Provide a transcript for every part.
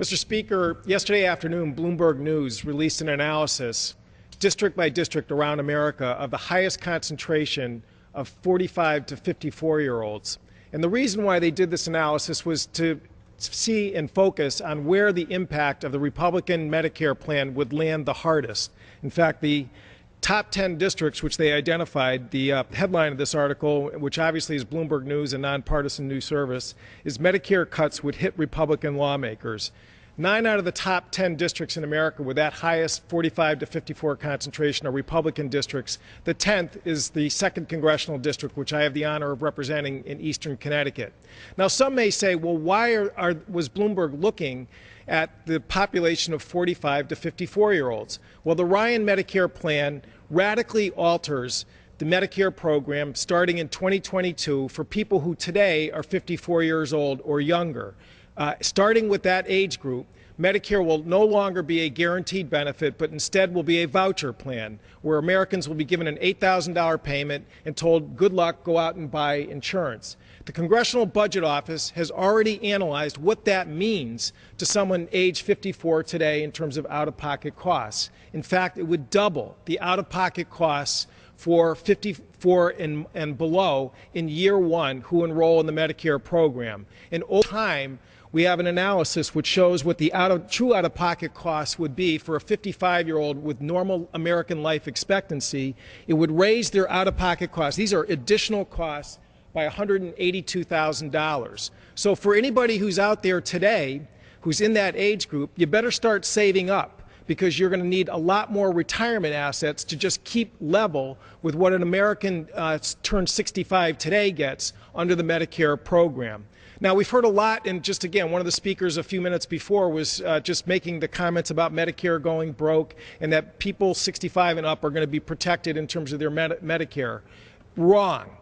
Mr. Speaker, yesterday afternoon, Bloomberg News released an analysis, district by district around America, of the highest concentration of 45 to 54-year-olds. And the reason why they did this analysis was to see and focus on where the impact of the Republican Medicare plan would land the hardest. In fact, the top 10 districts which they identified, the headline of this article, which obviously is Bloomberg News, a nonpartisan news service, is Medicare cuts would hit Republican lawmakers. 9 out of the top 10 districts in America with that highest 45 to 54 concentration are Republican districts. The 10th is the 2nd Congressional District, which I have the honor of representing in eastern Connecticut. Now, some may say, well, why was Bloomberg looking at the population of 45 to 54-year-olds? Well, the Ryan Medicare plan radically alters the Medicare program starting in 2022 for people who today are 54 years old or younger. Starting with that age group, Medicare will no longer be a guaranteed benefit, but instead will be a voucher plan where Americans will be given an $8,000 payment and told, good luck, go out and buy insurance. The Congressional Budget Office has already analyzed what that means to someone age 54 today in terms of out-of-pocket costs. In fact, it would double the out-of-pocket costs for 54 and below in year one who enroll in the Medicare program. And over time, we have an analysis which shows what the true out-of-pocket costs would be for a 55-year-old with normal American life expectancy. It would raise their out-of-pocket costs. These are additional costs by $182,000. So for anybody who's out there today who's in that age group, you better start saving up, because you're going to need a lot more retirement assets to just keep level with what an American turned 65 today gets under the Medicare program. Now, we've heard a lot, and just again, one of the speakers a few minutes before was just making the comments about Medicare going broke and that people 65 and up are going to be protected in terms of their Medicare. Wrong.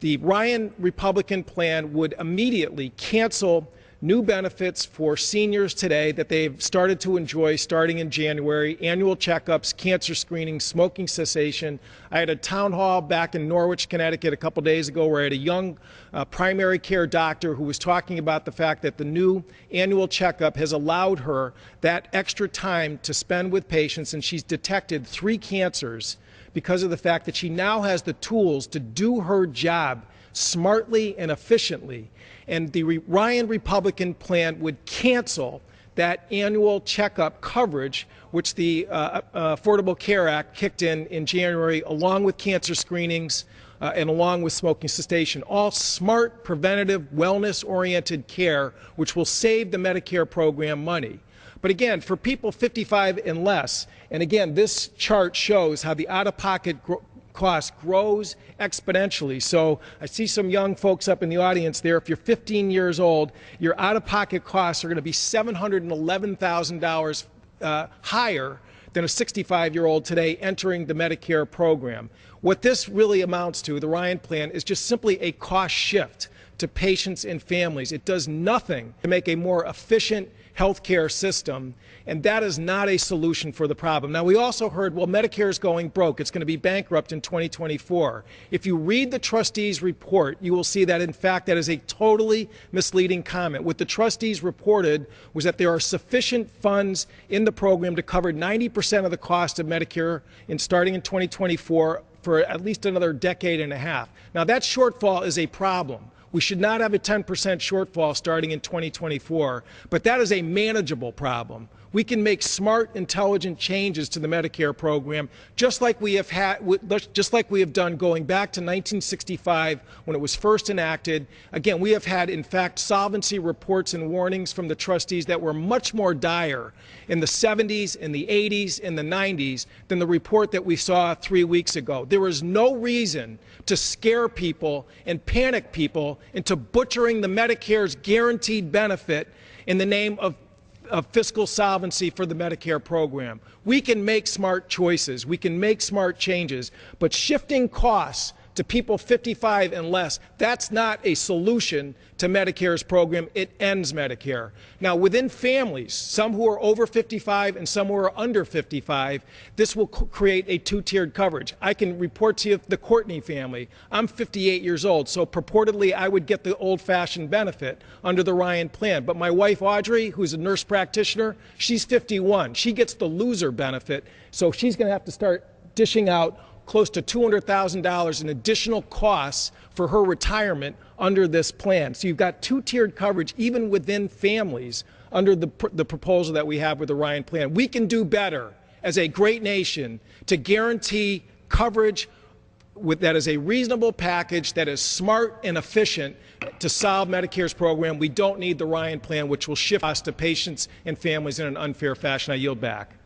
The Ryan Republican plan would immediately cancel new benefits for seniors today that they've started to enjoy starting in January: annual checkups, cancer screening, smoking cessation. I had a town hall back in Norwich, Connecticut a couple days ago where I had a young primary care doctor who was talking about the fact that the new annual checkup has allowed her that extra time to spend with patients, and she's detected 3 cancers because of the fact that she now has the tools to do her job smartly and efficiently. And the Ryan Republican plan would cancel that annual checkup coverage, which the Affordable Care Act kicked in January, along with cancer screenings and along with smoking cessation. All smart, preventative, wellness-oriented care, which will save the Medicare program money. But again, for people 55 and less, and again, this chart shows how the out-of-pocket cost grows exponentially. So I see some young folks up in the audience there. If you're 15 years old, your out-of-pocket costs are going to be $711,000 higher than a 65-year-old today entering the Medicare program. What this really amounts to, the Ryan plan, is just simply a cost shift to patients and families. It does nothing to make a more efficient health care system, and that is not a solution for the problem. Now, we also heard, well, Medicare is going broke. It's going to be bankrupt in 2024. If you read the trustees' report, you will see that, in fact, that is a totally misleading comment. What the trustees reported was that there are sufficient funds in the program to cover 90% of the cost of Medicare starting in 2024 for at least another decade and a half. Now, that shortfall is a problem. We should not have a 10% shortfall starting in 2024, but that is a manageable problem. We can make smart, intelligent changes to the Medicare program, just like we have done going back to 1965 when it was first enacted. Again, we have had, in fact, solvency reports and warnings from the trustees that were much more dire in the 70s, in the 80s, in the 90s than the report that we saw 3 weeks ago. There is no reason to scare people and panic people into butchering the Medicare's guaranteed benefit in the name of fiscal solvency for the Medicare program. We can make smart choices. We can make smart changes, but shifting costs to people 55 and less. That's not a solution to Medicare's program. It ends Medicare. Now, within families, some who are over 55 and some who are under 55, this will create a two-tiered coverage. I can report to you the Courtney family. I'm 58 years old, so purportedly I would get the old-fashioned benefit under the Ryan plan. But my wife, Audrey, who's a nurse practitioner, she's 51. She gets the loser benefit, so she's going to have to start dishing out close to $200,000 in additional costs for her retirement under this plan. So you've got two-tiered coverage even within families under the proposal that we have with the Ryan plan. We can do better as a great nation to guarantee coverage that is a reasonable package, that is smart and efficient to solve Medicare's program. We don't need the Ryan plan, which will shift us to patients and families in an unfair fashion. I yield back.